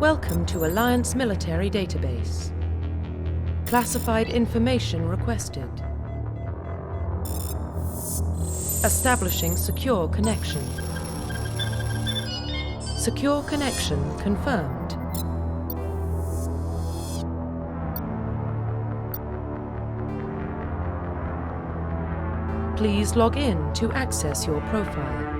Welcome to Alliance Military Database. Classified information requested. Establishing secure connection. Secure connection confirmed. Please log in to access your profile.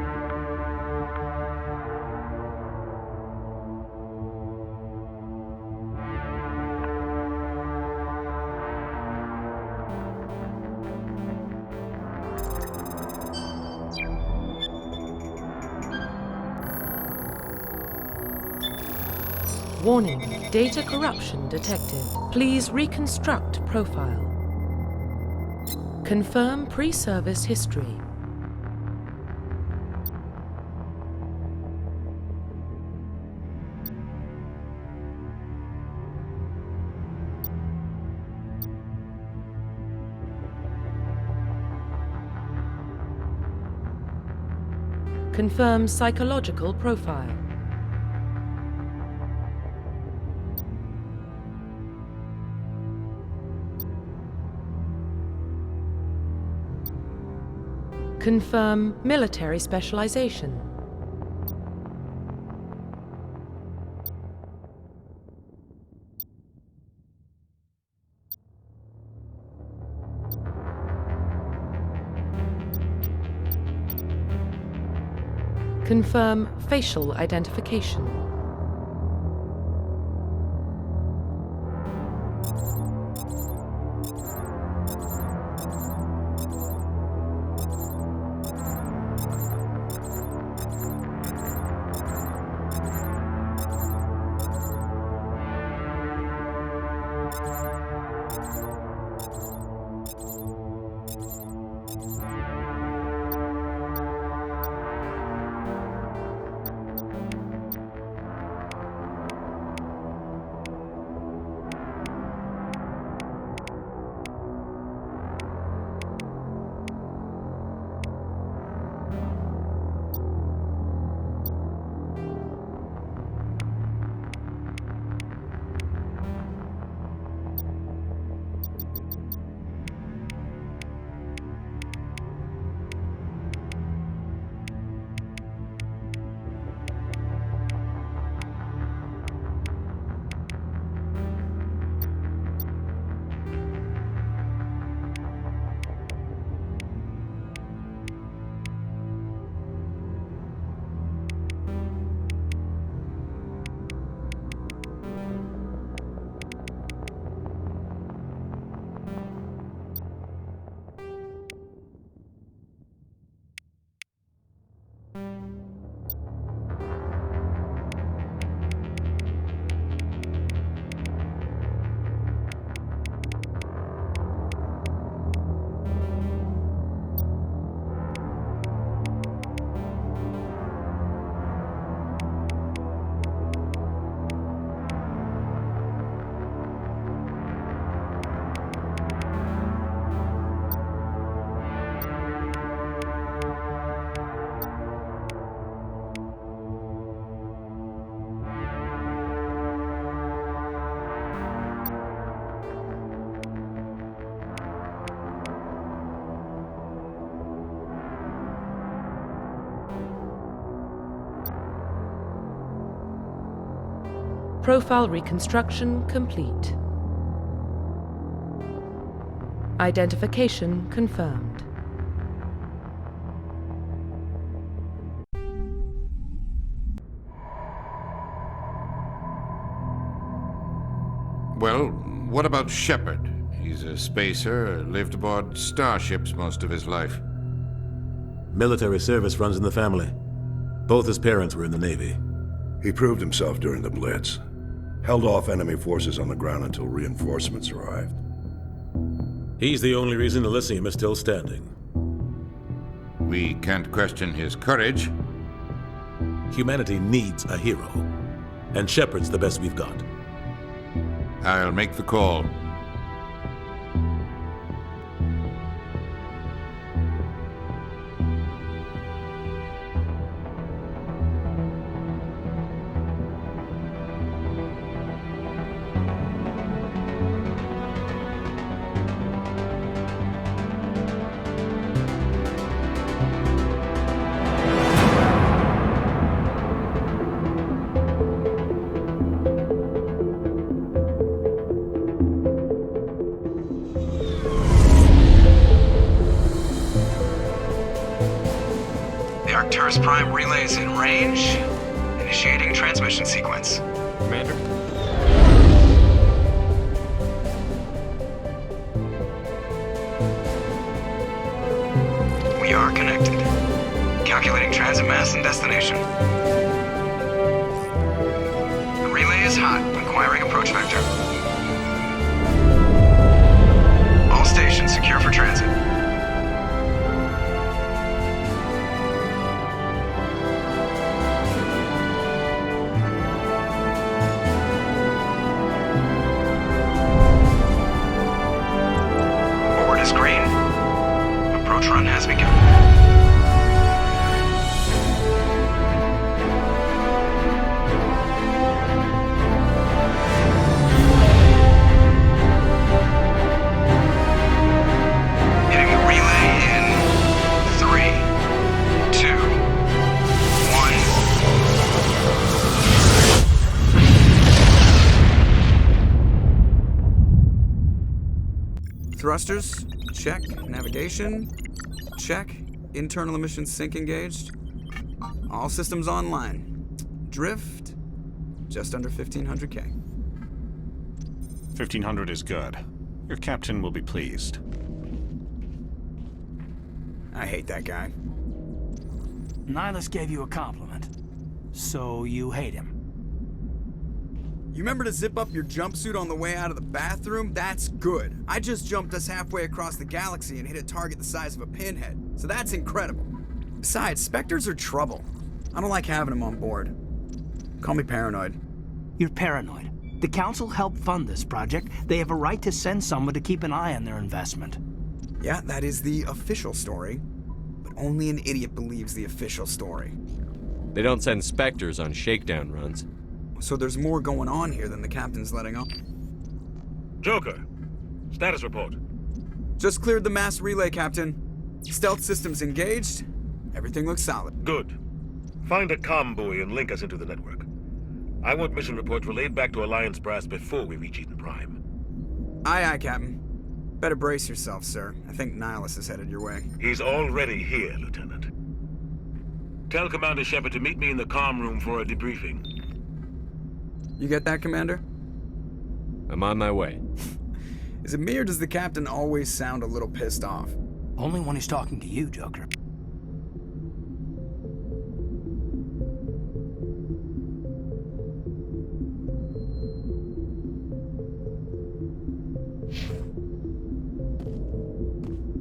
Warning, data corruption detected. Please reconstruct profile. Confirm pre-service history. Confirm psychological profile. Confirm military specialization. Confirm facial identification. Profile reconstruction complete. Identification confirmed. Well, what about Shepard? He's a spacer, lived aboard starships most of his life. Military service runs in the family. Both his parents were in the Navy. He proved himself during the Blitz. Held off enemy forces on the ground until reinforcements arrived. He's the only reason Elysium is still standing. We can't question his courage. Humanity needs a hero, and Shepard's the best we've got. I'll make the call. Force Prime relays in range. Initiating transmission sequence. Commander? We are connected. Calculating transit mass and destination. The relay is hot, acquiring approach vector. All stations secure for transit. Board is green. Approach run has begun. Hitting the relay in 3, 2, 1. Thrusters, check. Navigation, check. Internal emissions sync engaged. All systems online. Drift, just under 1,500K. 1,500 is good. Your captain will be pleased. I hate that guy. Nihilus gave you a compliment. So you hate him. You remember to zip up your jumpsuit on the way out of the bathroom? That's good. I just jumped us halfway across the galaxy and hit a target the size of a pinhead. So that's incredible. Besides, Spectres are trouble. I don't like having them on board. Call me paranoid. You're paranoid. The Council helped fund this project. They have a right to send someone to keep an eye on their investment. Yeah, that is the official story. But only an idiot believes the official story. They don't send Spectres on shakedown runs. So there's more going on here than the captain's letting on. Joker, status report. Just cleared the mass relay, Captain. Stealth systems engaged. Everything looks solid. Good. Find a comm buoy and link us into the network. I want mission reports relayed back to Alliance Brass before we reach Eden Prime. Aye, aye, Captain. Better brace yourself, sir. I think Nihilus is headed your way. He's already here, Lieutenant. Tell Commander Shepard to meet me in the comm room for a debriefing. You get that, Commander? I'm on my way. Is it me or does the captain always sound a little pissed off? Only when he's talking to you, Joker.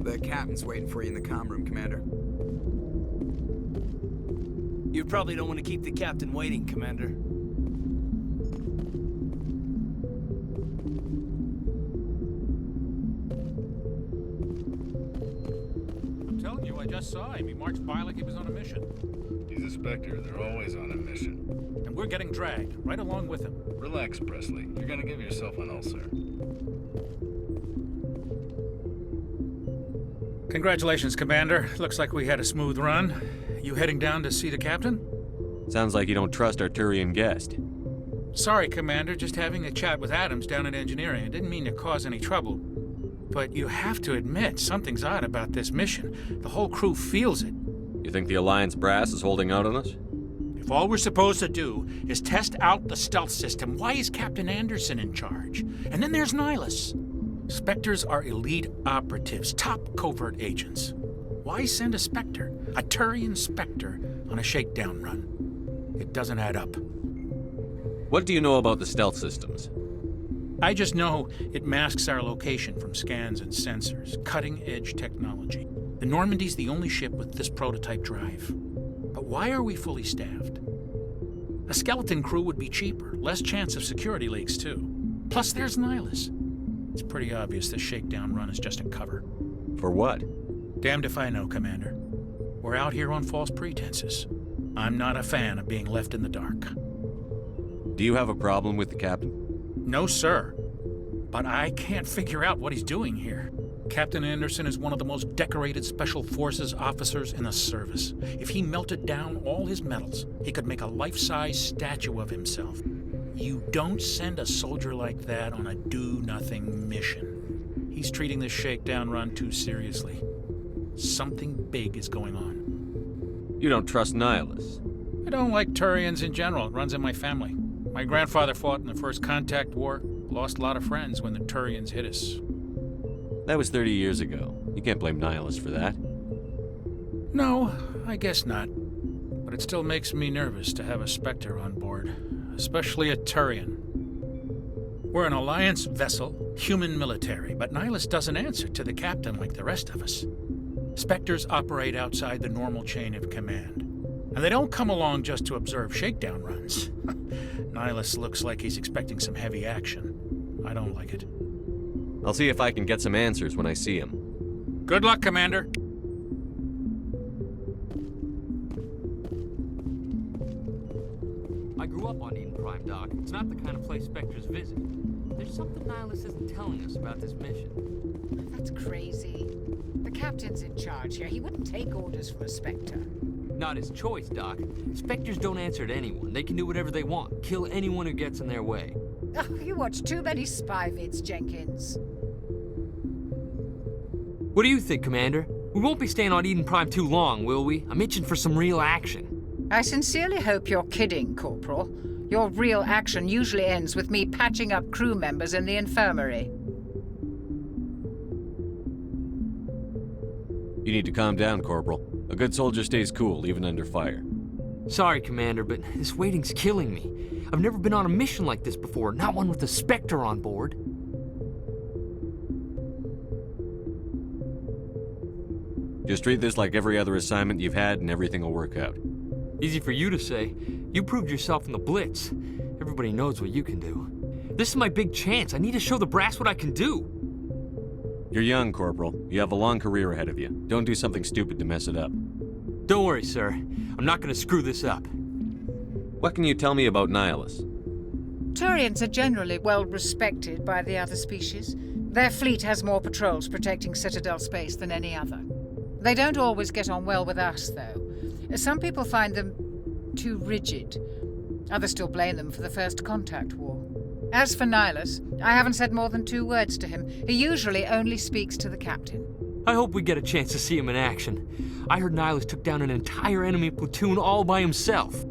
The captain's waiting for you in the comm room, Commander. You probably don't want to keep the captain waiting, Commander. I'm telling you, I just saw him. He marched by like he was on a mission. He's a Spectre. They're always on a mission. And we're getting dragged, right along with him. Relax, Presley. You're gonna give yourself an ulcer. Congratulations, Commander. Looks like we had a smooth run. You heading down to see the captain? Sounds like you don't trust our Turian guest. Sorry, Commander. Just having a chat with Adams down at engineering. I didn't mean to cause any trouble. But you have to admit, something's odd about this mission. The whole crew feels it. You think the Alliance brass is holding out on us? If all we're supposed to do is test out the stealth system, why is Captain Anderson in charge? And then there's Nihilus. Spectres are elite operatives, top covert agents. Why send a Spectre, a Turian Spectre, on a shakedown run? It doesn't add up. What do you know about the stealth systems? I just know it masks our location from scans and sensors, cutting-edge technology. The Normandy's the only ship with this prototype drive. But why are we fully staffed? A skeleton crew would be cheaper, less chance of security leaks too. Plus there's Nihilus. It's pretty obvious this shakedown run is just a cover. For what? Damned if I know, Commander. We're out here on false pretenses. I'm not a fan of being left in the dark. Do you have a problem with the captain? No, sir. But I can't figure out what he's doing here. Captain Anderson is one of the most decorated Special Forces officers in the service. If he melted down all his medals, he could make a life-size statue of himself. You don't send a soldier like that on a do-nothing mission. He's treating this shakedown run too seriously. Something big is going on. You don't trust Nihilus. I don't like Turians in general. It runs in my family. My grandfather fought in the First Contact War. Lost a lot of friends when the Turians hit us. That was 30 years ago. You can't blame Nihilus for that. No, I guess not. But it still makes me nervous to have a Spectre on board. Especially a Turian. We're an Alliance vessel, human military, but Nihilus doesn't answer to the captain like the rest of us. Spectres operate outside the normal chain of command. And they don't come along just to observe shakedown runs. Nihilus looks like he's expecting some heavy action. I don't like it. I'll see if I can get some answers when I see him. Good luck, Commander. I grew up on Eden Prime, Doc. It's not the kind of place Spectres visit. There's something Nihilus isn't telling us about this mission. That's crazy. The captain's in charge here. He wouldn't take orders from a Spectre. Not his choice, Doc. Spectres don't answer to anyone. They can do whatever they want. Kill anyone who gets in their way. Oh, you watch too many spy vids, Jenkins. What do you think, Commander? We won't be staying on Eden Prime too long, will we? I'm itching for some real action. I sincerely hope you're kidding, Corporal. Your real action usually ends with me patching up crew members in the infirmary. You need to calm down, Corporal. A good soldier stays cool, even under fire. Sorry, Commander, but this waiting's killing me. I've never been on a mission like this before, not one with a Spectre on board. Just treat this like every other assignment you've had and everything will work out. Easy for you to say. You proved yourself in the Blitz. Everybody knows what you can do. This is my big chance. I need to show the brass what I can do. You're young, Corporal. You have a long career ahead of you. Don't do something stupid to mess it up. Don't worry, sir. I'm not gonna screw this up. What can you tell me about Nihilus? Turians are generally well respected by the other species. Their fleet has more patrols protecting Citadel space than any other. They don't always get on well with us, though. Some people find them too rigid. Others still blame them for the First Contact War. As for Nihilus, I haven't said more than 2 words to him. He usually only speaks to the captain. I hope we get a chance to see him in action. I heard Nihilus took down an entire enemy platoon all by himself.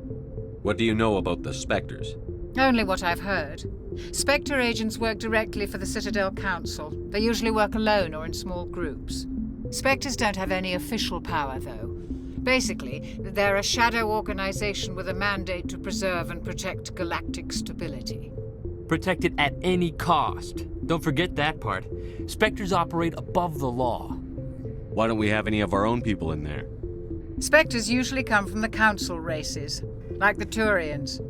What do you know about the Spectres? Only what I've heard. Spectre agents work directly for the Citadel Council. They usually work alone or in small groups. Spectres don't have any official power, though. Basically, they're a shadow organization with a mandate to preserve and protect galactic stability. Protect it at any cost. Don't forget that part. Spectres operate above the law. Why don't we have any of our own people in there? Spectres usually come from the Council races, like the Turians.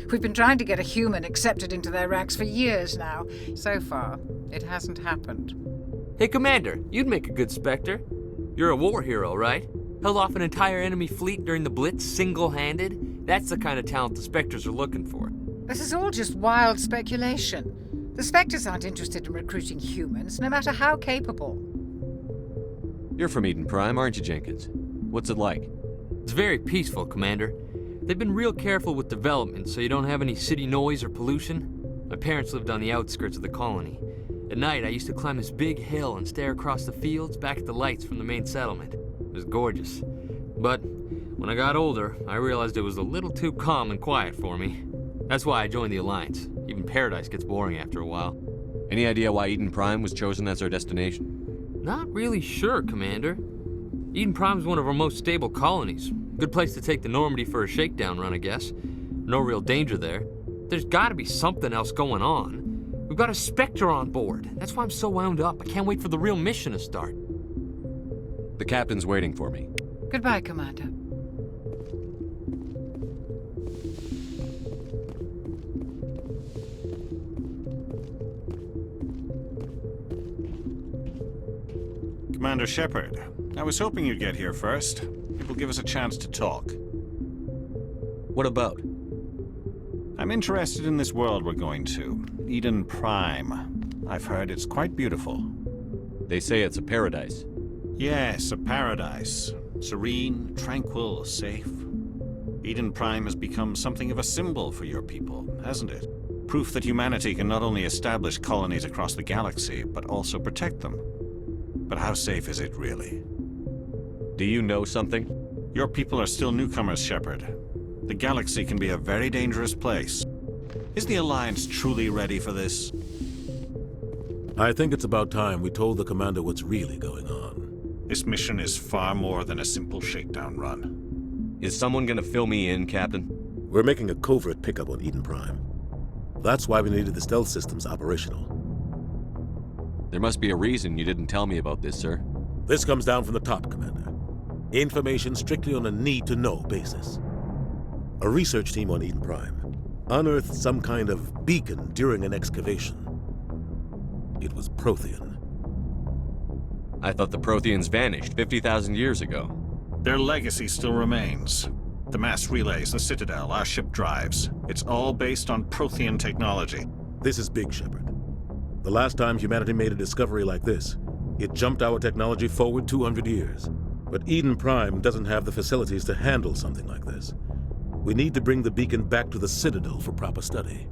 We've been trying to get a human accepted into their ranks for years now. So far, it hasn't happened. Hey, Commander, you'd make a good Spectre. You're a war hero, right? Held off an entire enemy fleet during the Blitz single-handed? That's the kind of talent the Spectres are looking for. This is all just wild speculation. The Spectres aren't interested in recruiting humans, no matter how capable. You're from Eden Prime, aren't you, Jenkins? What's it like? It's very peaceful, Commander. They've been real careful with development, so you don't have any city noise or pollution. My parents lived on the outskirts of the colony. At night, I used to climb this big hill and stare across the fields back at the lights from the main settlement. It was gorgeous. But when I got older, I realized it was a little too calm and quiet for me. That's why I joined the Alliance. Even Paradise gets boring after a while. Any idea why Eden Prime was chosen as our destination? Not really sure, Commander. Eden Prime's one of our most stable colonies. Good place to take the Normandy for a shakedown run, I guess. No real danger there. There's gotta be something else going on. We've got a Spectre on board. That's why I'm so wound up. I can't wait for the real mission to start. The captain's waiting for me. Goodbye, Commander. Commander Shepard, I was hoping you'd get here first. It will give us a chance to talk. What about? I'm interested in this world we're going to, Eden Prime. I've heard it's quite beautiful. They say it's a paradise. Yes, a paradise. Serene, tranquil, safe. Eden Prime has become something of a symbol for your people, hasn't it? Proof that humanity can not only establish colonies across the galaxy, but also protect them. But how safe is it really? Do you know something? Your people are still newcomers, Shepard. The galaxy can be a very dangerous place. Is the Alliance truly ready for this? I think it's about time we told the Commander what's really going on. This mission is far more than a simple shakedown run. Is someone gonna fill me in, Captain? We're making a covert pickup on Eden Prime. That's why we needed the stealth systems operational. There must be a reason you didn't tell me about this, sir. This comes down from the top, Commander. Information strictly on a need-to-know basis. A research team on Eden Prime unearthed some kind of beacon during an excavation. It was Prothean. I thought the Protheans vanished 50,000 years ago. Their legacy still remains. The mass relays, the Citadel, our ship drives. It's all based on Prothean technology. This is big, Shepard. The last time humanity made a discovery like this, it jumped our technology forward 200 years. But Eden Prime doesn't have the facilities to handle something like this. We need to bring the beacon back to the Citadel for proper study.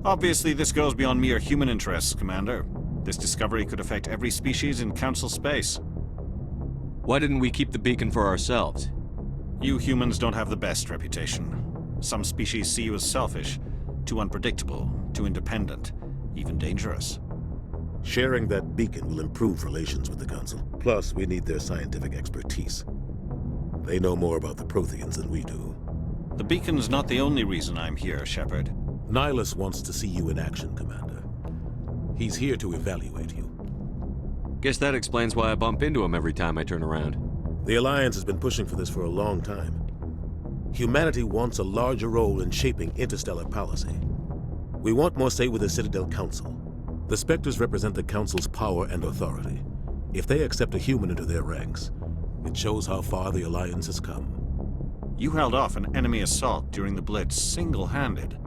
Obviously, this goes beyond mere human interests, Commander. This discovery could affect every species in Council space. Why didn't we keep the beacon for ourselves? You humans don't have the best reputation. Some species see you as selfish, too unpredictable, too independent, even dangerous. Sharing that beacon will improve relations with the Council. Plus, we need their scientific expertise. They know more about the Protheans than we do. The beacon's not the only reason I'm here, Shepard. Nihilus wants to see you in action, Commander. He's here to evaluate you. Guess that explains why I bump into him every time I turn around. The Alliance has been pushing for this for a long time. Humanity wants a larger role in shaping interstellar policy. We want more say with the Citadel Council. The Spectres represent the Council's power and authority. If they accept a human into their ranks, it shows how far the Alliance has come. You held off an enemy assault during the Blitz single-handed.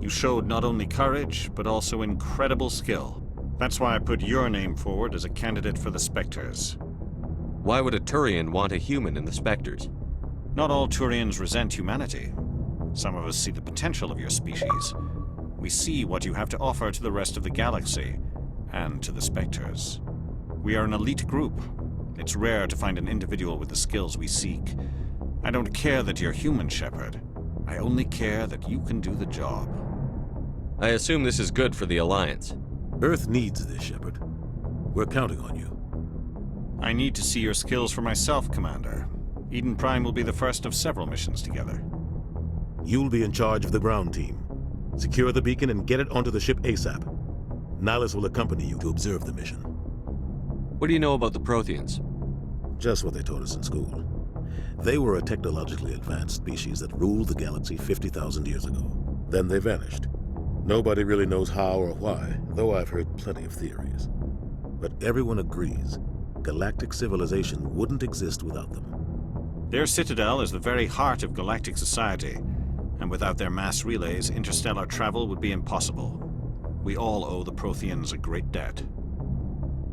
You showed not only courage, but also incredible skill. That's why I put your name forward as a candidate for the Spectres. Why would a Turian want a human in the Spectres? Not all Turians resent humanity. Some of us see the potential of your species. We see what you have to offer to the rest of the galaxy, and to the Spectres. We are an elite group. It's rare to find an individual with the skills we seek. I don't care that you're human, Shepard. I only care that you can do the job. I assume this is good for the Alliance. Earth needs this, Shepard. We're counting on you. I need to see your skills for myself, Commander. Eden Prime will be the first of several missions together. You'll be in charge of the ground team. Secure the beacon and get it onto the ship ASAP. Nihilus will accompany you to observe the mission. What do you know about the Protheans? Just what they taught us in school. They were a technologically advanced species that ruled the galaxy 50,000 years ago. Then they vanished. Nobody really knows how or why, though I've heard plenty of theories. But everyone agrees, galactic civilization wouldn't exist without them. Their citadel is the very heart of galactic society, and without their mass relays, interstellar travel would be impossible. We all owe the Protheans a great debt.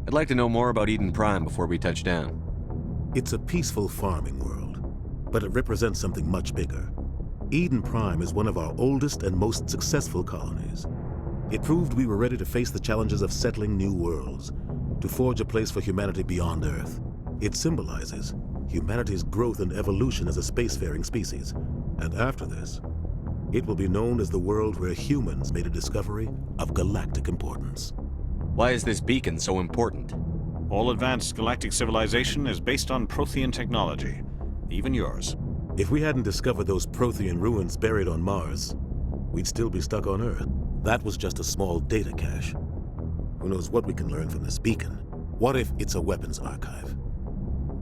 I'd like to know more about Eden Prime before we touch down. It's a peaceful farming world, but it represents something much bigger. Eden Prime is one of our oldest and most successful colonies. It proved we were ready to face the challenges of settling new worlds, to forge a place for humanity beyond Earth. It symbolizes humanity's growth and evolution as a spacefaring species. And after this, it will be known as the world where humans made a discovery of galactic importance. Why is this beacon so important? All advanced galactic civilization is based on Prothean technology, even yours. If we hadn't discovered those Prothean ruins buried on Mars, we'd still be stuck on Earth. That was just a small data cache. Who knows what we can learn from this beacon? What if it's a weapons archive?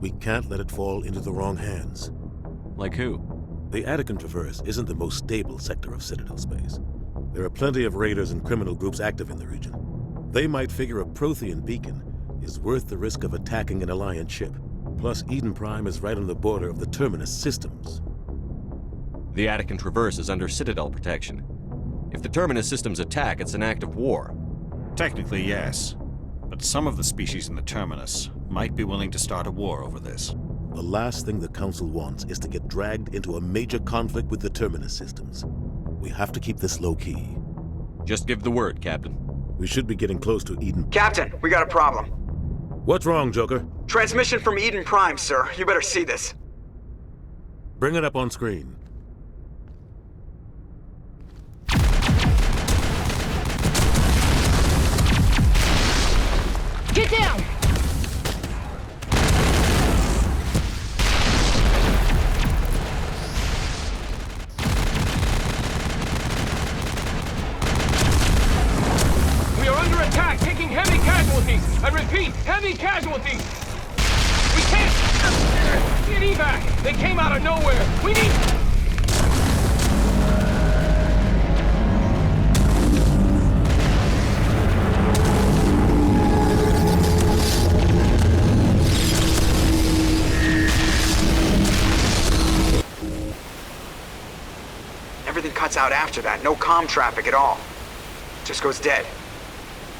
We can't let it fall into the wrong hands. Like who? The Attican Traverse isn't the most stable sector of Citadel space. There are plenty of raiders and criminal groups active in the region. They might figure a Prothean beacon is worth the risk of attacking an Alliance ship. Plus, Eden Prime is right on the border of the Terminus systems. The Attican Traverse is under Citadel protection. If the Terminus systems attack, it's an act of war. Technically, yes. But some of the species in the Terminus might be willing to start a war over this. The last thing the Council wants is to get dragged into a major conflict with the Terminus systems. We have to keep this low-key. Just give the word, Captain. We should be getting close to Eden. Captain, we got a problem. What's wrong, Joker? Transmission from Eden Prime, sir. You better see this. Bring it up on screen. Get down! We are under attack, taking heavy casualties. I repeat, heavy casualties. We can't get evac. They came out of nowhere. We need... Everything cuts out after that. No comm traffic at all. Just goes dead.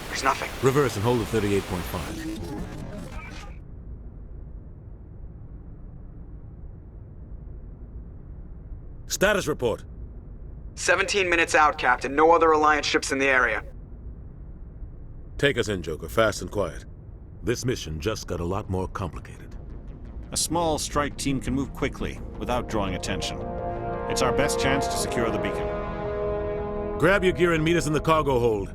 There's nothing. Reverse and hold at 38.5. Status report. 17 minutes out, Captain. No other Alliance ships in the area. Take us in, Joker, fast and quiet. This mission just got a lot more complicated. A small strike team can move quickly, without drawing attention. It's our best chance to secure the beacon. Grab your gear and meet us in the cargo hold.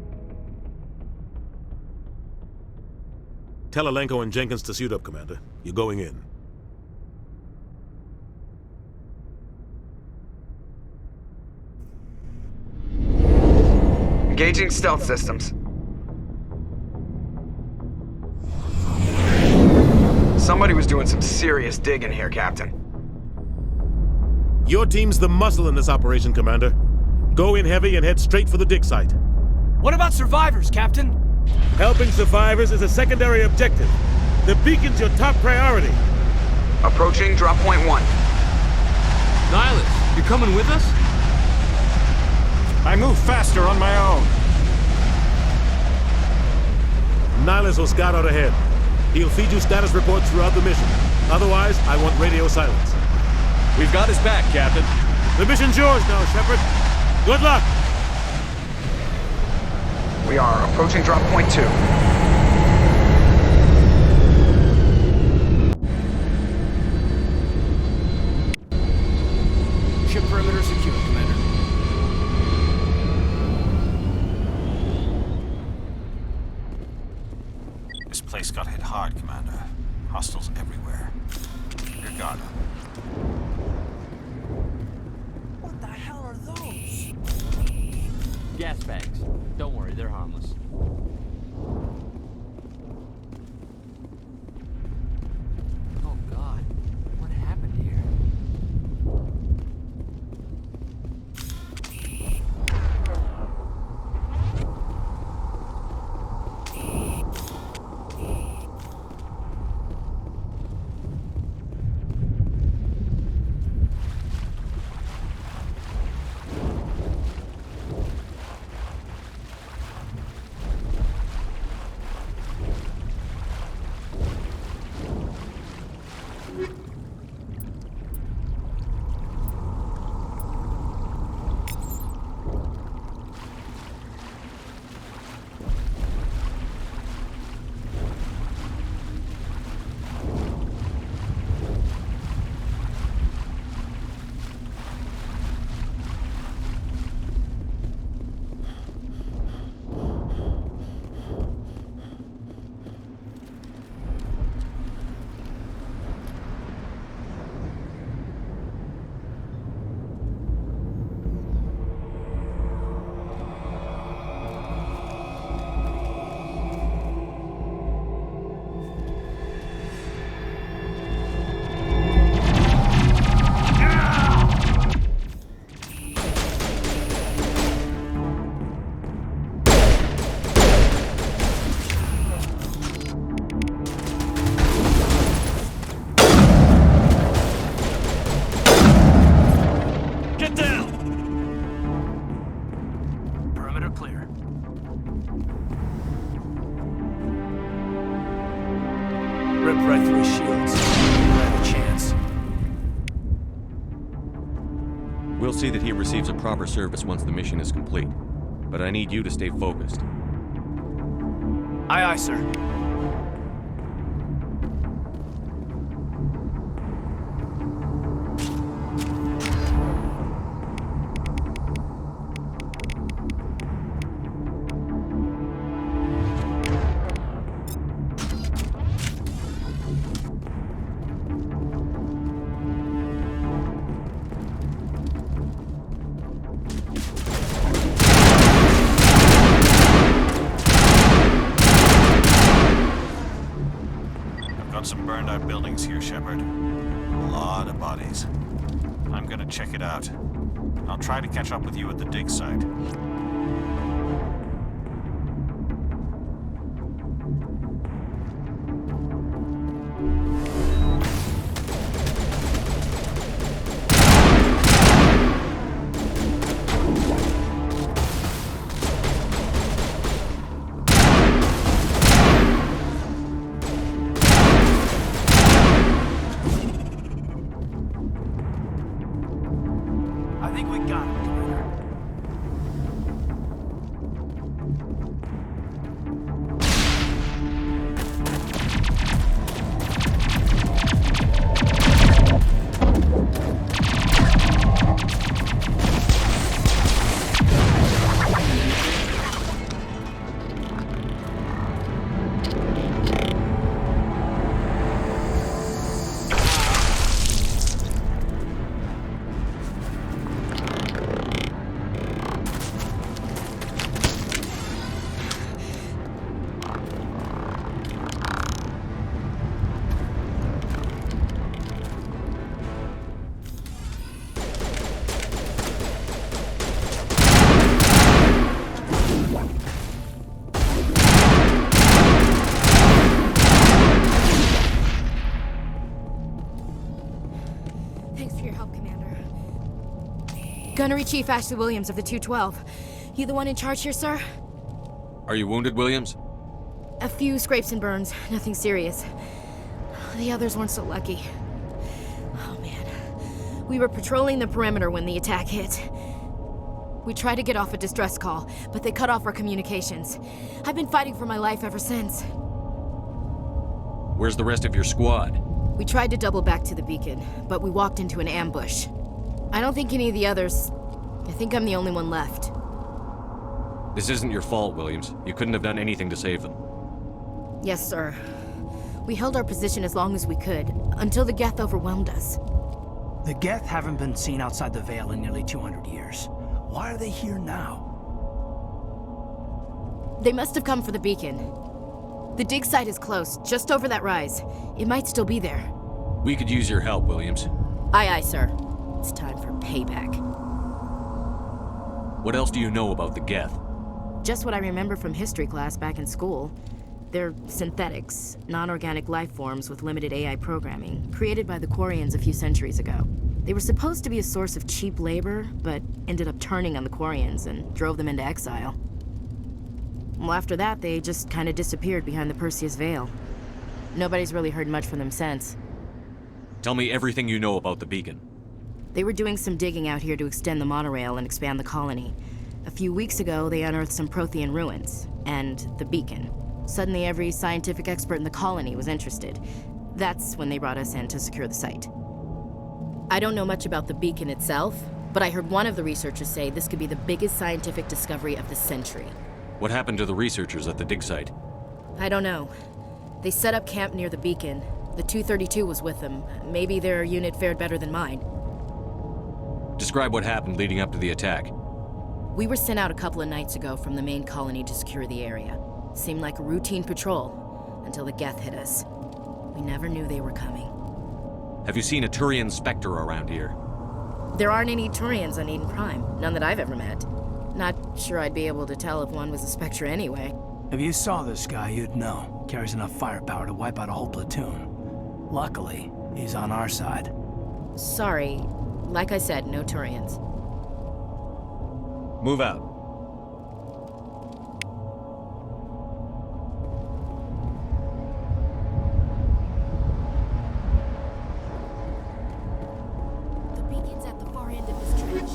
Tell Alenko and Jenkins to suit up, Commander. You're going in. Engaging stealth systems. Somebody was doing some serious digging here, Captain. Your team's the muscle in this operation, Commander. Go in heavy and head straight for the dig site. What about survivors, Captain? Helping survivors is a secondary objective. The beacon's your top priority. Approaching drop point 1. Nihilus, you coming with us? I move faster on my own. Nihilus will scout out ahead. He'll feed you status reports throughout the mission. Otherwise, I want radio silence. We've got his back, Captain. The mission's yours now, Shepard. Good luck! We are approaching drop point 2. Ship perimeter secure, Commander. This place got hit hard, Commander. Hostiles everywhere. Your guard up. What the hell are those? Gas bags. Don't worry, they're harmless. Oh God, what happened here? Rip right through his shields. We'll have a chance. We'll see that he receives a proper service once the mission is complete. But I need you to stay focused. Aye, aye, sir. burned out buildings here, Shepard. A lot of bodies. I'm gonna check it out. I'll try to catch up with you at the dig site. I think we got him, Commander. Thanks for your help, Commander. Gunnery Chief Ashley Williams of the 212. You the one in charge here, sir? Are you wounded, Williams? A few scrapes and burns, nothing serious. The others weren't so lucky. Oh man. We were patrolling the perimeter when the attack hit. We tried to get off a distress call, but they cut off our communications. I've been fighting for my life ever since. Where's the rest of your squad? We tried to double back to the beacon, but we walked into an ambush. I don't think any of the others... I think I'm the only one left. This isn't your fault, Williams. You couldn't have done anything to save them. Yes, sir. We held our position as long as we could, until the Geth overwhelmed us. The Geth haven't been seen outside the Veil in nearly 200 years. Why are they here now? They must have come for the beacon. The dig site is close, just over that rise. It might still be there. We could use your help, Williams. Aye, aye, sir. It's time for payback. What else do you know about the Geth? Just what I remember from history class back in school. They're synthetics, non-organic life forms with limited AI programming, created by the Quarians a few centuries ago. They were supposed to be a source of cheap labor, but ended up turning on the Quarians and drove them into exile. Well, after that, they just kind of disappeared behind the Perseus Veil. Nobody's really heard much from them since. Tell me everything you know about the beacon. They were doing some digging out here to extend the monorail and expand the colony. A few weeks ago, they unearthed some Prothean ruins, and the beacon. Suddenly, every scientific expert in the colony was interested. That's when they brought us in to secure the site. I don't know much about the beacon itself, but I heard one of the researchers say this could be the biggest scientific discovery of the century. What happened to the researchers at the dig site? I don't know. They set up camp near the beacon. The 232 was with them. Maybe their unit fared better than mine. Describe what happened leading up to the attack. We were sent out a couple of nights ago from the main colony to secure the area. Seemed like a routine patrol, until the Geth hit us. We never knew they were coming. Have you seen a Turian Spectre around here? There aren't any Turians on Eden Prime. None that I've ever met. Not sure I'd be able to tell if one was a Spectre anyway. If you saw this guy, you'd know. Carries enough firepower to wipe out a whole platoon. Luckily, he's on our side. Sorry. Like I said, no Turians. Move out. The beacon's at the far end of this trench.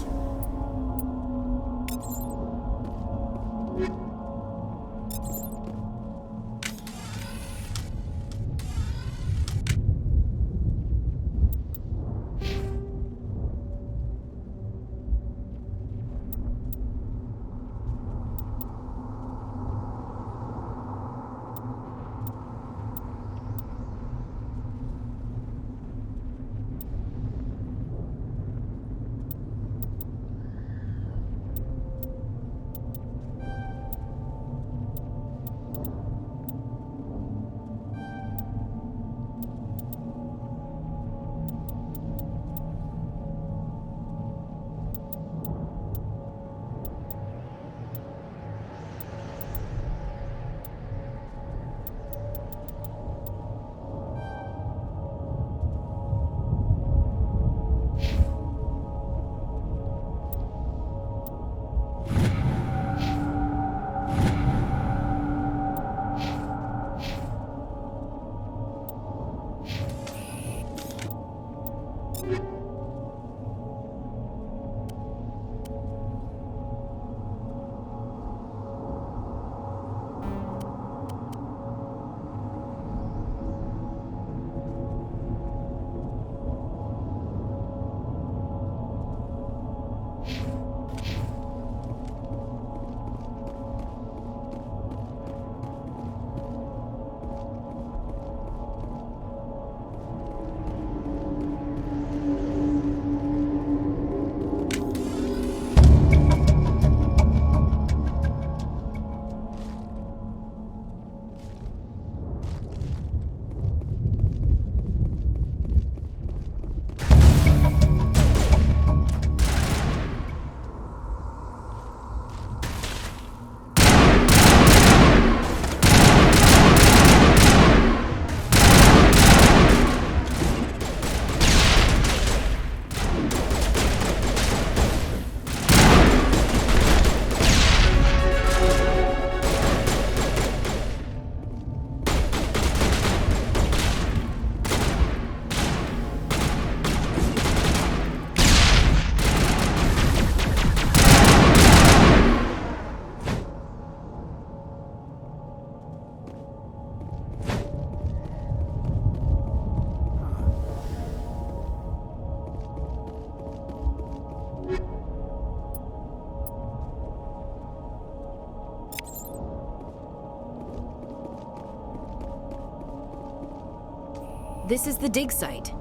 This is the dig site.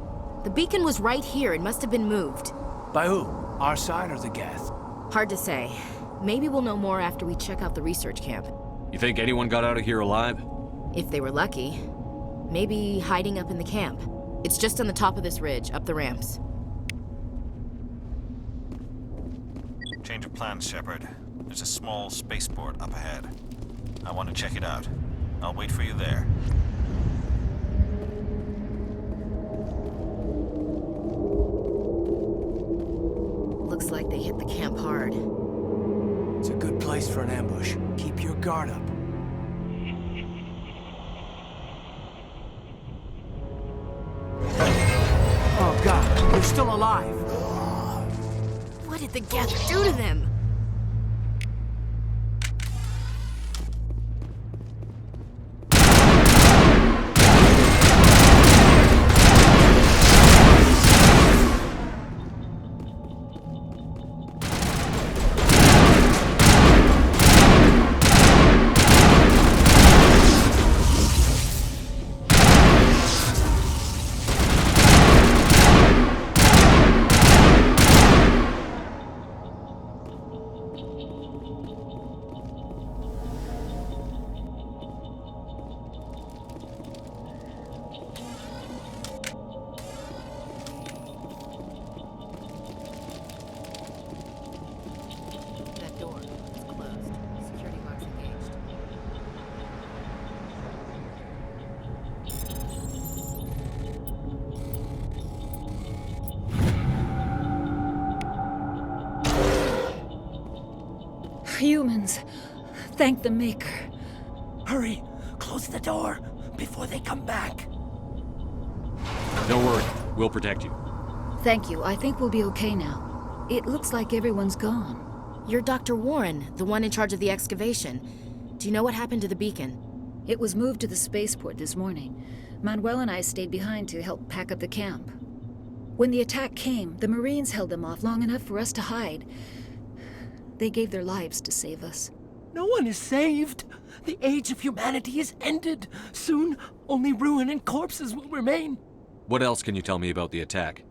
The beacon was right here. It must have been moved. By who? Our side or the Geth? Hard to say. Maybe we'll know more after we check out the research camp. You think anyone got out of here alive? If they were lucky. Maybe hiding up in the camp. It's just on the top of this ridge, up the ramps. Change of plans, Shepard. There's a small spaceport up ahead. I want to check it out. I'll wait for you there. Looks like they hit the camp hard. It's a good place for an ambush. Keep your guard up. Oh God, they're still alive. What did the Geth do to them? Humans. Thank the Maker. Hurry! Close the door before they come back. Don't worry. We'll protect you. Thank you. I think we'll be okay now. It looks like everyone's gone. You're Dr. Warren, the one in charge of the excavation. Do you know what happened to the beacon? It was moved to the spaceport this morning. Manuel and I stayed behind to help pack up the camp. When the attack came, the Marines held them off long enough for us to hide. They gave their lives to save us. No one is saved. The age of humanity is ended. Soon, only ruin and corpses will remain. What else can you tell me about the attack?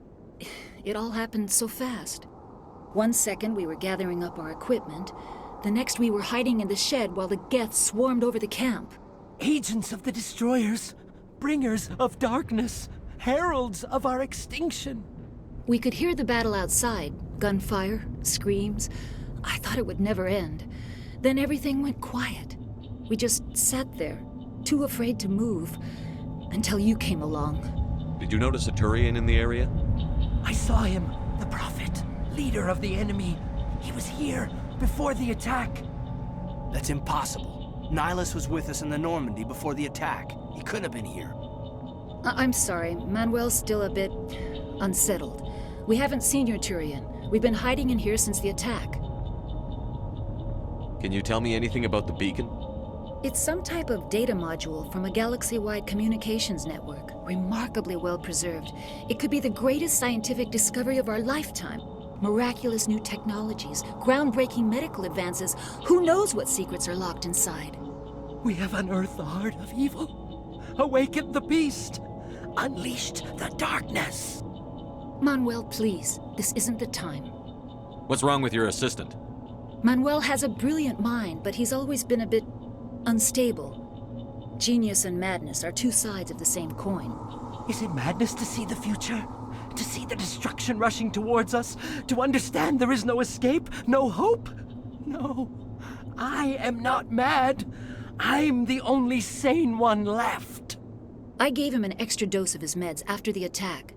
It all happened so fast. 1 second we were gathering up our equipment. The next we were hiding in the shed while the Geth swarmed over the camp. Agents of the Destroyers, bringers of darkness, heralds of our extinction. We could hear the battle outside. Gunfire, screams. I thought it would never end. Then everything went quiet. We just sat there, too afraid to move, until you came along. Did you notice a Turian in the area? I saw him, the Prophet, leader of the enemy. He was here before the attack. That's impossible. Nihilus was with us in the Normandy before the attack. He couldn't have been here. I'm sorry. Manuel's still a bit unsettled. We haven't seen your Turian. We've been hiding in here since the attack. Can you tell me anything about the beacon? It's some type of data module from a galaxy-wide communications network, remarkably well preserved. It could be the greatest scientific discovery of our lifetime. Miraculous new technologies, groundbreaking medical advances. Who knows what secrets are locked inside? We have unearthed the heart of evil, awakened the beast, unleashed the darkness. Manuel, please, this isn't the time. What's wrong with your assistant? Manuel has a brilliant mind, but he's always been a bit unstable. Genius and madness are two sides of the same coin. Is it madness to see the future? To see the destruction rushing towards us? To understand there is no escape? No hope? No. I am not mad. I'm the only sane one left. I gave him an extra dose of his meds after the attack.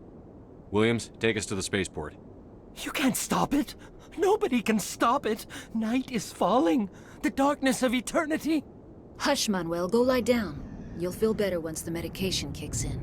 Williams, take us to the spaceport. You can't stop it. Nobody can stop it. Night is falling. The darkness of eternity. Hush, Manuel. Go lie down. You'll feel better once the medication kicks in.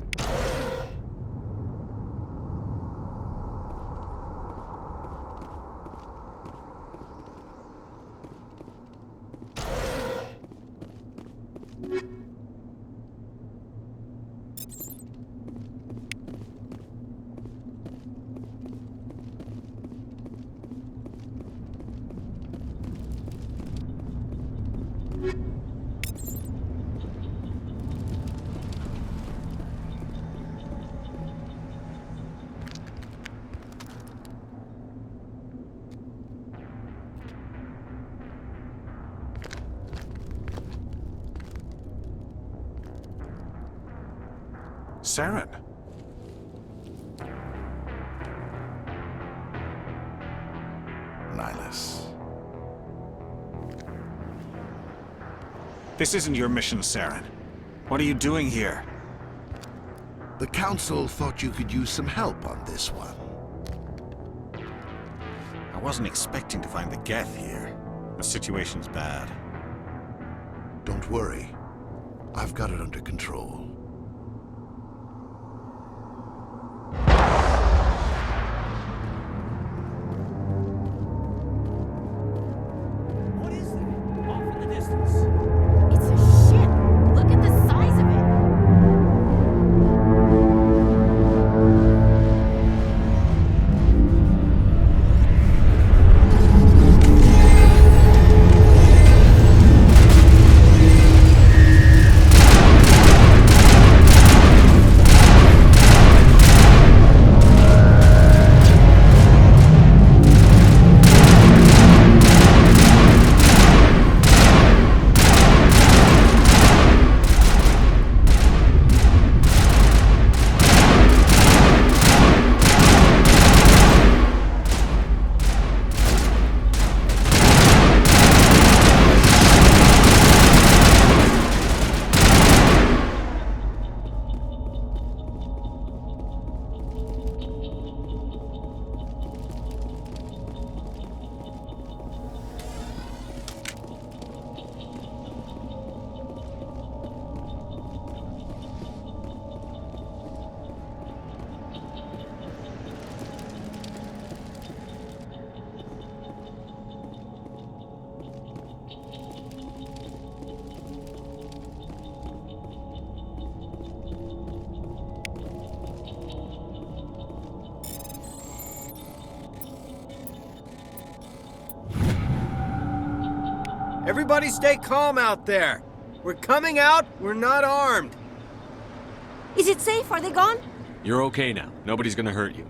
Saren. Nihilus. This isn't your mission, Saren. What are you doing here? The Council thought you could use some help on this one. I wasn't expecting to find the Geth here. The situation's bad. Don't worry. I've got it under control. What is that? Off in the distance. It's a ship. Look at the size of it. Everybody stay calm out there. We're coming out, we're not armed. Is it safe? Are they gone? You're okay now. Nobody's gonna hurt you.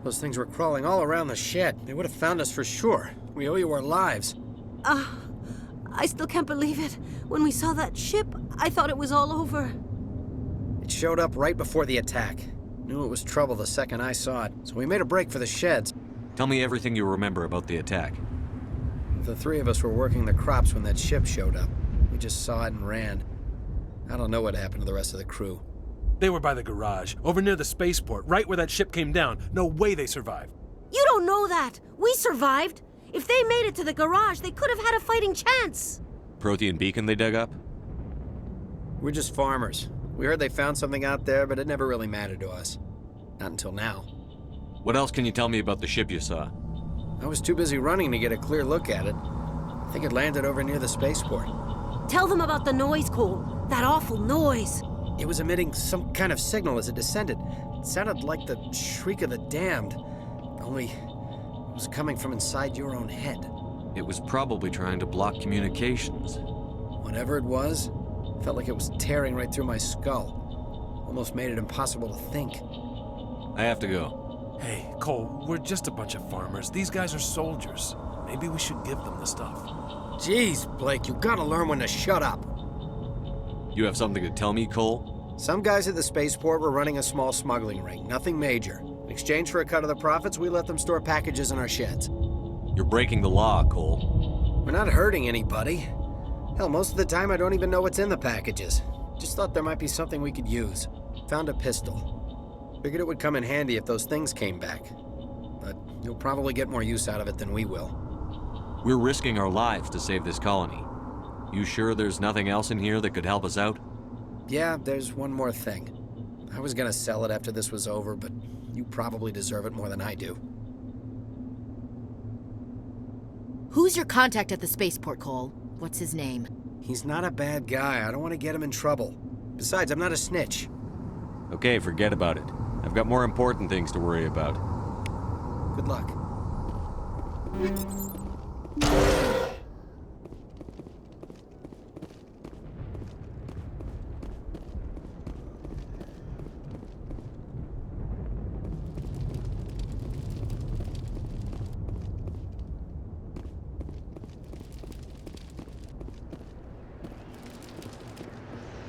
Those things were crawling all around the shed. They would have found us for sure. We owe you our lives. I still can't believe it. When we saw that ship, I thought it was all over. It showed up right before the attack. Knew it was trouble the second I saw it, so we made a break for the sheds. Tell me everything you remember about the attack. The three of us were working the crops when that ship showed up. We just saw it and ran. I don't know what happened to the rest of the crew. They were by the garage, over near the spaceport, right where that ship came down. No way they survived. You don't know that. We survived. If they made it to the garage, they could have had a fighting chance. Prothean beacon they dug up? We're just farmers. We heard they found something out there, but it never really mattered to us. Not until now. What else can you tell me about the ship you saw? I was too busy running to get a clear look at it. I think it landed over near the spaceport. Tell them about the noise, Cole. That awful noise. It was emitting some kind of signal as it descended. It sounded like the shriek of the damned. Only it was coming from inside your own head. It was probably trying to block communications. Whatever it was, felt like it was tearing right through my skull. Almost made it impossible to think. I have to go. Hey, Cole, we're just a bunch of farmers. These guys are soldiers. Maybe we should give them the stuff. Jeez, Blake, you gotta learn when to shut up. You have something to tell me, Cole? Some guys at the spaceport were running a small smuggling ring, nothing major. In exchange for a cut of the profits, we let them store packages in our sheds. You're breaking the law, Cole. We're not hurting anybody. Hell, most of the time I don't even know what's in the packages. Just thought there might be something we could use. Found a pistol. Figured it would come in handy if those things came back. But you'll probably get more use out of it than we will. We're risking our lives to save this colony. You sure there's nothing else in here that could help us out? Yeah, there's one more thing. I was gonna sell it after this was over, but you probably deserve it more than I do. Who's your contact at the spaceport, Cole? What's his name? He's not a bad guy. I don't want to get him in trouble. Besides, I'm not a snitch. Okay, forget about it. I've got more important things to worry about. Good luck.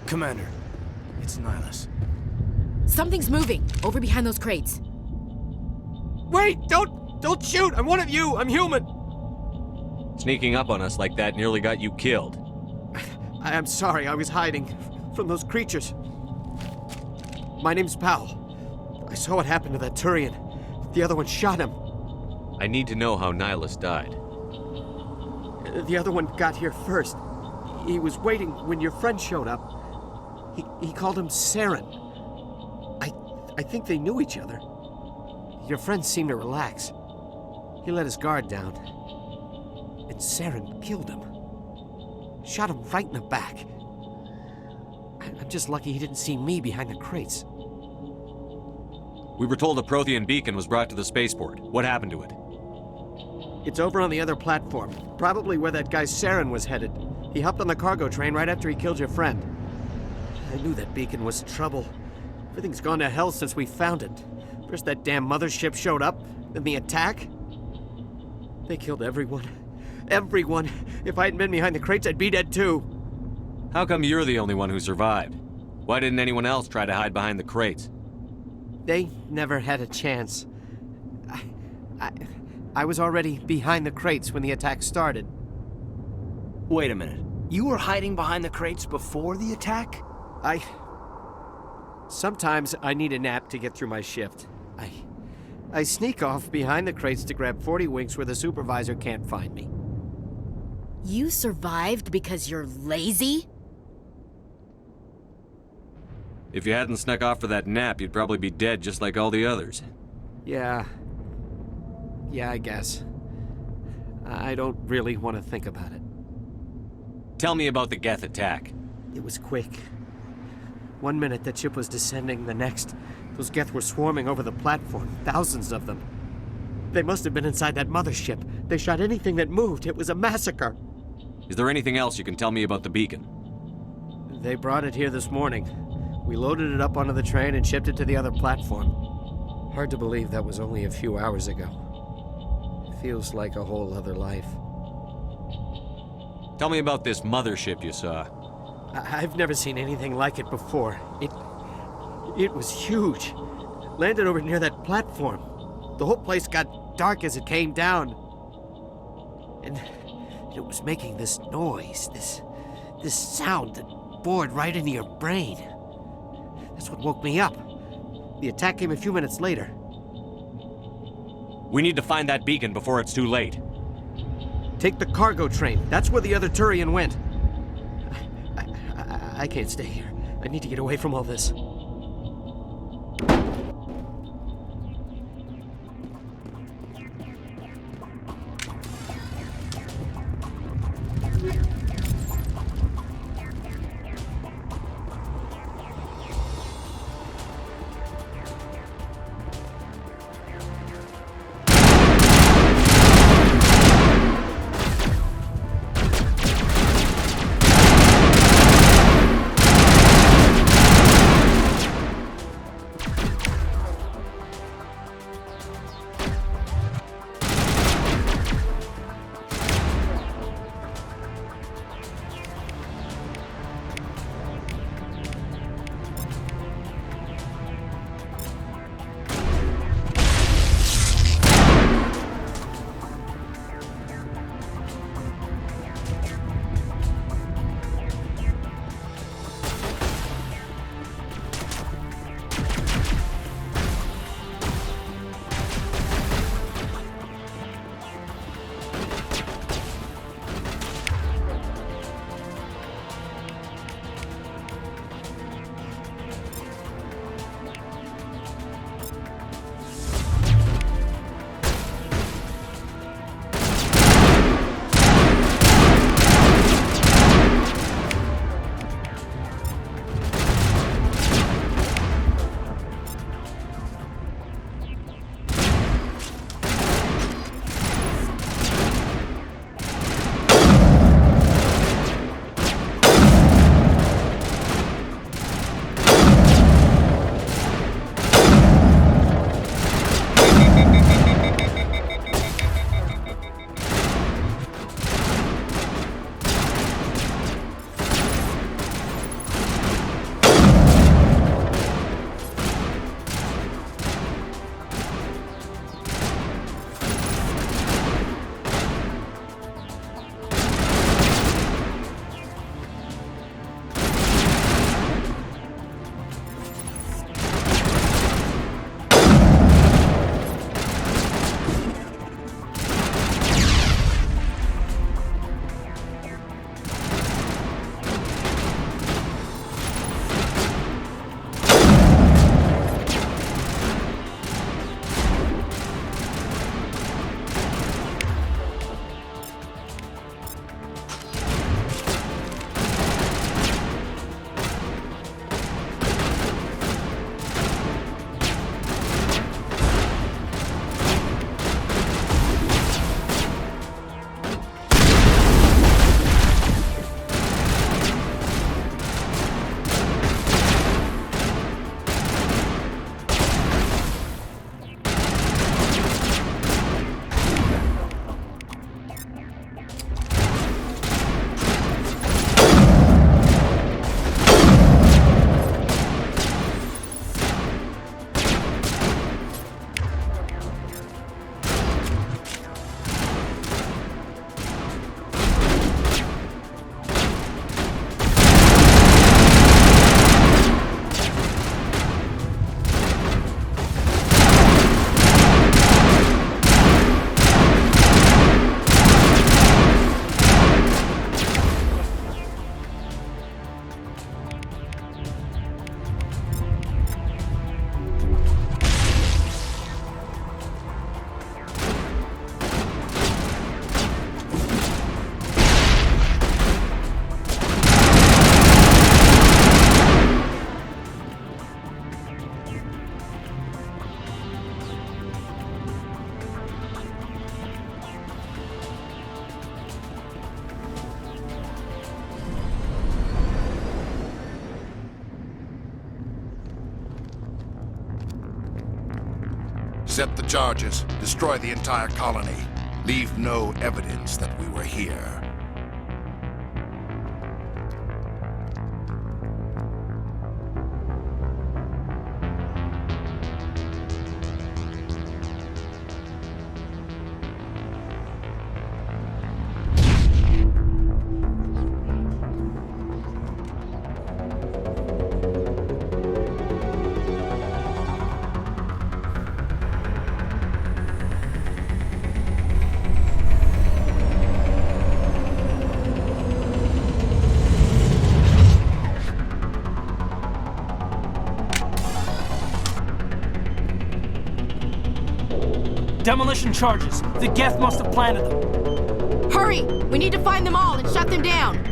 Commander, it's Nihilus. Something's moving, over behind those crates. Wait, don't shoot! I'm one of you! I'm human! Sneaking up on us like that nearly got you killed. I'm sorry, I was hiding from those creatures. My name's Powell. I saw what happened to that Turian. The other one shot him. I need to know how Nihilus died. The other one got here first. He was waiting when your friend showed up. He called him Saren. I think they knew each other. Your friend seemed to relax. He let his guard down. And Saren killed him. Shot him right in the back. I'm just lucky he didn't see me behind the crates. We were told a Prothean beacon was brought to the spaceport. What happened to it? It's over on the other platform. Probably where that guy Saren was headed. He hopped on the cargo train right after he killed your friend. I knew that beacon was trouble. Everything's gone to hell since we found it. First that damn mothership showed up, then the attack. They killed everyone. Everyone! If I hadn't been behind the crates, I'd be dead too. How come you're the only one who survived? Why didn't anyone else try to hide behind the crates? They never had a chance. I was already behind the crates when the attack started. Wait a minute. You were hiding behind the crates before the attack? Sometimes I need a nap to get through my shift. I sneak off behind the crates to grab 40 winks where the supervisor can't find me. You survived because you're lazy? If you hadn't snuck off for that nap, you'd probably be dead just like all the others. Yeah, I guess. I don't really want to think about it. Tell me about the Geth attack. It was quick. 1 minute that ship was descending, the next, those Geth were swarming over the platform, thousands of them. They must have been inside that mothership. They shot anything that moved. It was a massacre. Is there anything else you can tell me about the beacon? They brought it here this morning. We loaded it up onto the train and shipped it to the other platform. Hard to believe that was only a few hours ago. Feels like a whole other life. Tell me about this mothership you saw. I've never seen anything like it before. It was huge. Landed over near that platform. The whole place got dark as it came down. And it was making this noise, this sound that bored right into your brain. That's what woke me up. The attack came a few minutes later. We need to find that beacon before it's too late. Take the cargo train. That's where the other Turian went. I can't stay here. I need to get away from all this. Set the charges. Destroy the entire colony. Leave no evidence that we were here. Demolition charges. The Geth must have planted them. Hurry! We need to find them all and shut them down.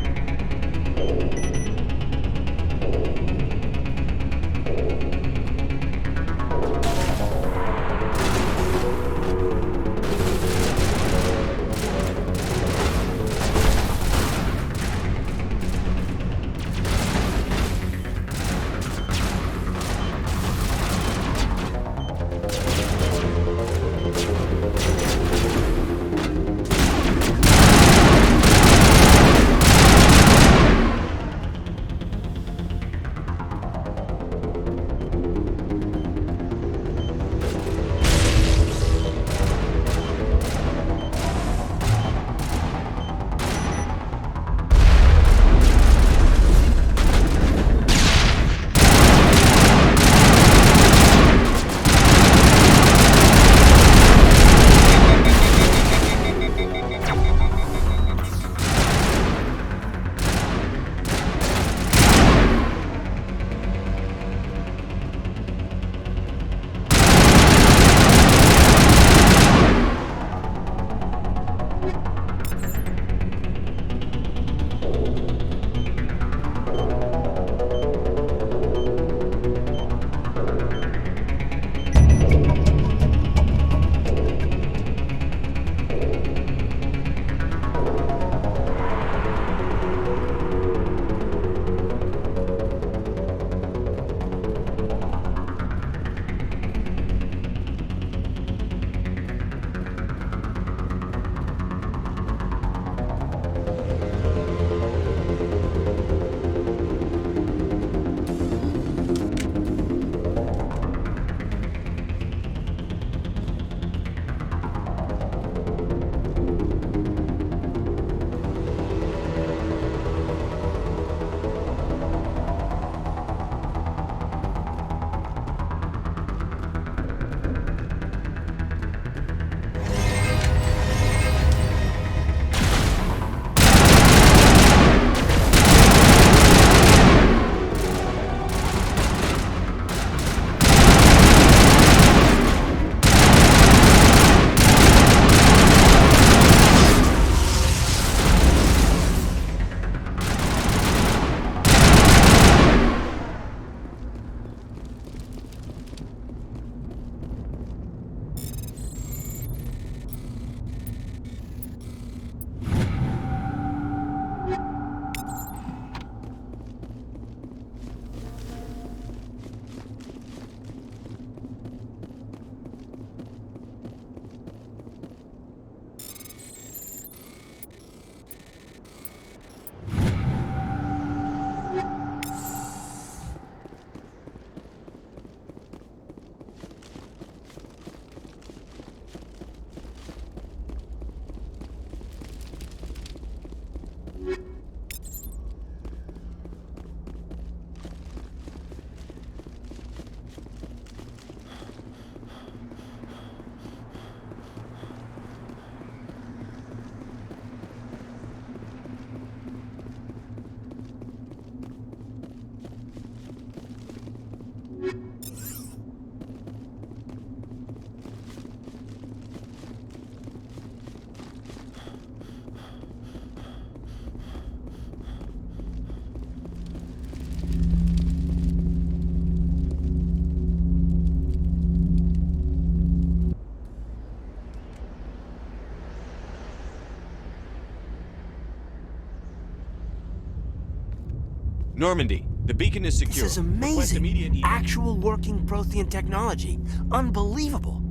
Normandy, the beacon is secure. This is amazing. Actual working Prothean technology. Unbelievable.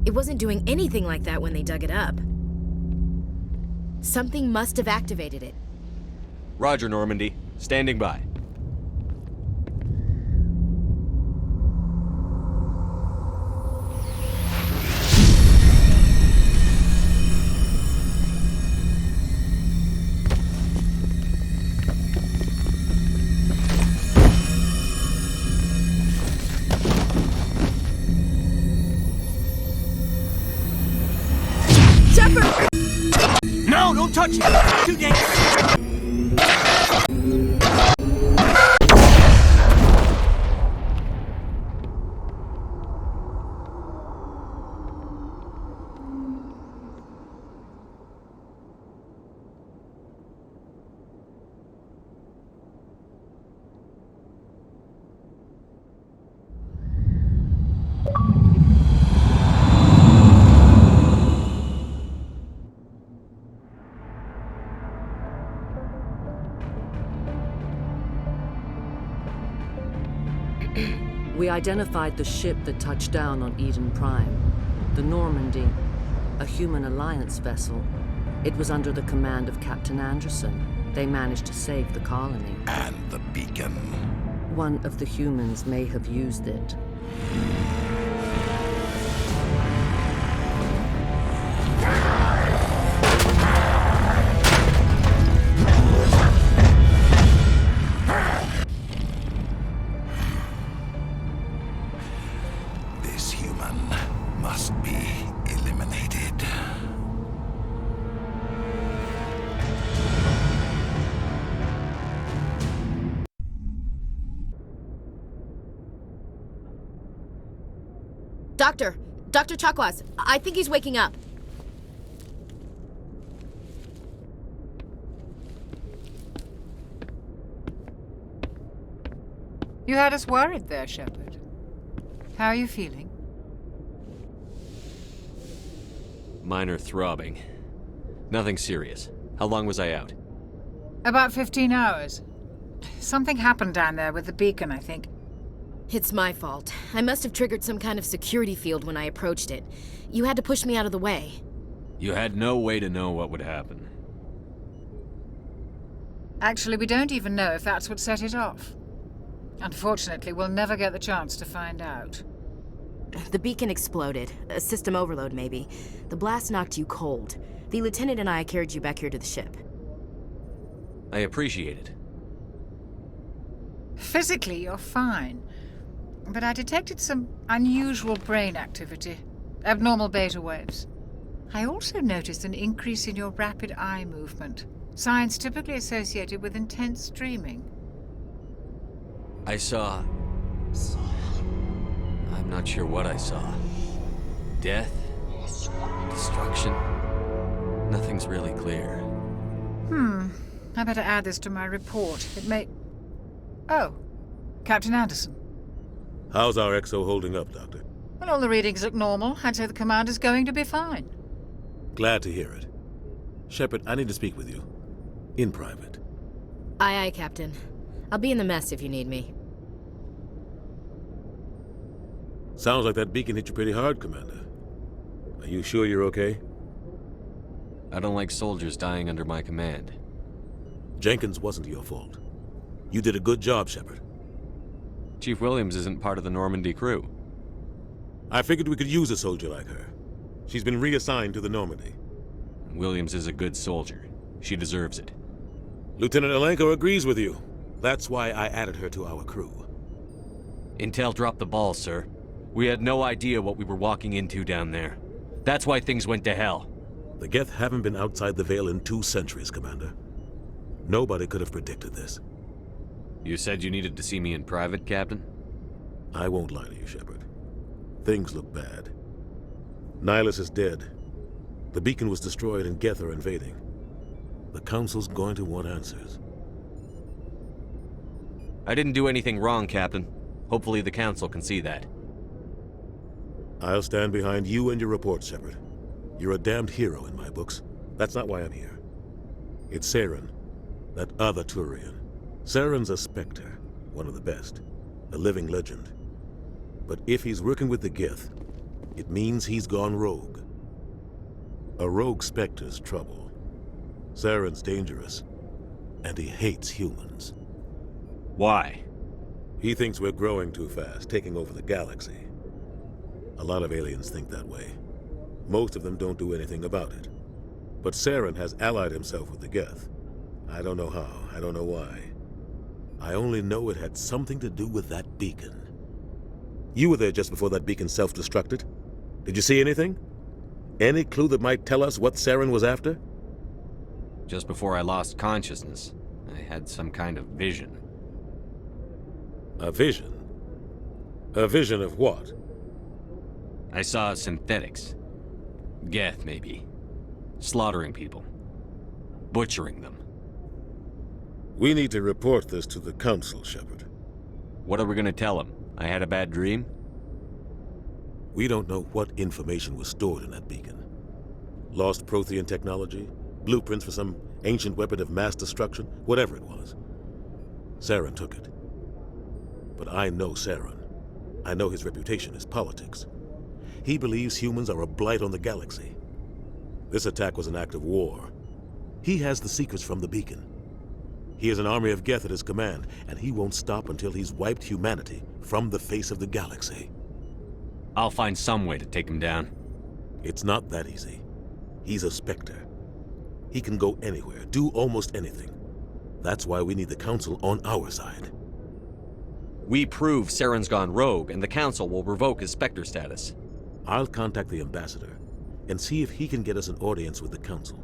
It wasn't doing anything like that when they dug it up. Something must have activated it. Roger, Normandy. Standing by. No, don't touch it! Too dangerous! We identified the ship that touched down on Eden Prime. The Normandy, a human alliance vessel. It was under the command of Captain Anderson. They managed to save the colony. And the beacon. One of the humans may have used it. This human must be eliminated. Dr. Chakwas, I think he's waking up. You had us worried there, Shepard. How are you feeling? Minor throbbing. Nothing serious. How long was I out? About 15 hours. Something happened down there with the beacon, I think. It's my fault. I must have triggered some kind of security field when I approached it. You had to push me out of the way. You had no way to know what would happen. Actually, we don't even know if that's what set it off. Unfortunately, we'll never get the chance to find out. The beacon exploded. A system overload, maybe. The blast knocked you cold. The lieutenant and I carried you back here to the ship. I appreciate it. Physically, you're fine. But I detected some unusual brain activity. Abnormal beta waves. I also noticed an increase in your rapid eye movement. Signs typically associated with intense dreaming. I saw... I'm not sure what I saw. Death? Destruction? Nothing's really clear. I better add this to my report. It may... Oh, Captain Anderson. How's our XO holding up, Doctor? Well, all the readings look normal. I'd say the commander's going to be fine. Glad to hear it. Shepard, I need to speak with you. In private. Aye, Captain. I'll be in the mess if you need me. Sounds like that beacon hit you pretty hard, Commander. Are you sure you're okay? I don't like soldiers dying under my command. Jenkins wasn't your fault. You did a good job, Shepard. Chief Williams isn't part of the Normandy crew. I figured we could use a soldier like her. She's been reassigned to the Normandy. Williams is a good soldier. She deserves it. Lieutenant Alenko agrees with you. That's why I added her to our crew. Intel dropped the ball, sir. We had no idea what we were walking into down there. That's why things went to hell. The Geth haven't been outside the Veil in 2 centuries, Commander. Nobody could have predicted this. You said you needed to see me in private, Captain? I won't lie to you, Shepard. Things look bad. Nihilus is dead. The beacon was destroyed and Geth are invading. The Council's going to want answers. I didn't do anything wrong, Captain. Hopefully the Council can see that. I'll stand behind you and your report, Shepard. You're a damned hero in my books. That's not why I'm here. It's Saren, that other Turian. Saren's a Spectre, one of the best, a living legend. But if he's working with the Geth, It means he's gone rogue. A rogue Spectre's trouble. Saren's dangerous, and he hates humans. Why? He thinks we're growing too fast, taking over the galaxy. A lot of aliens think that way. Most of them don't do anything about it. But Saren has allied himself with the Geth. I don't know how, I don't know why. I only know it had something to do with that beacon. You were there just before that beacon self-destructed. Did you see anything? Any clue that might tell us what Saren was after? Just before I lost consciousness, I had some kind of vision. A vision? A vision of what? I saw synthetics. Geth, maybe. Slaughtering people. Butchering them. We need to report this to the Council, Shepard. What are we gonna tell them? I had a bad dream? We don't know what information was stored in that beacon. Lost Prothean technology? Blueprints for some ancient weapon of mass destruction? Whatever it was. Saren took it. But I know Saren. I know his reputation is politics. He believes humans are a blight on the galaxy. This attack was an act of war. He has the secrets from the beacon. He has an army of Geth at his command, and he won't stop until he's wiped humanity from the face of the galaxy. I'll find some way to take him down. It's not that easy. He's a Spectre. He can go anywhere, do almost anything. That's why we need the Council on our side. We prove Saren's gone rogue, and the Council will revoke his Spectre status. I'll contact the Ambassador and see if he can get us an audience with the Council.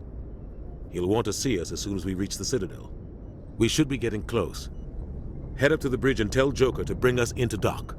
He'll want to see us as soon as we reach the Citadel. We should be getting close. Head up to the bridge and tell Joker to bring us into dock.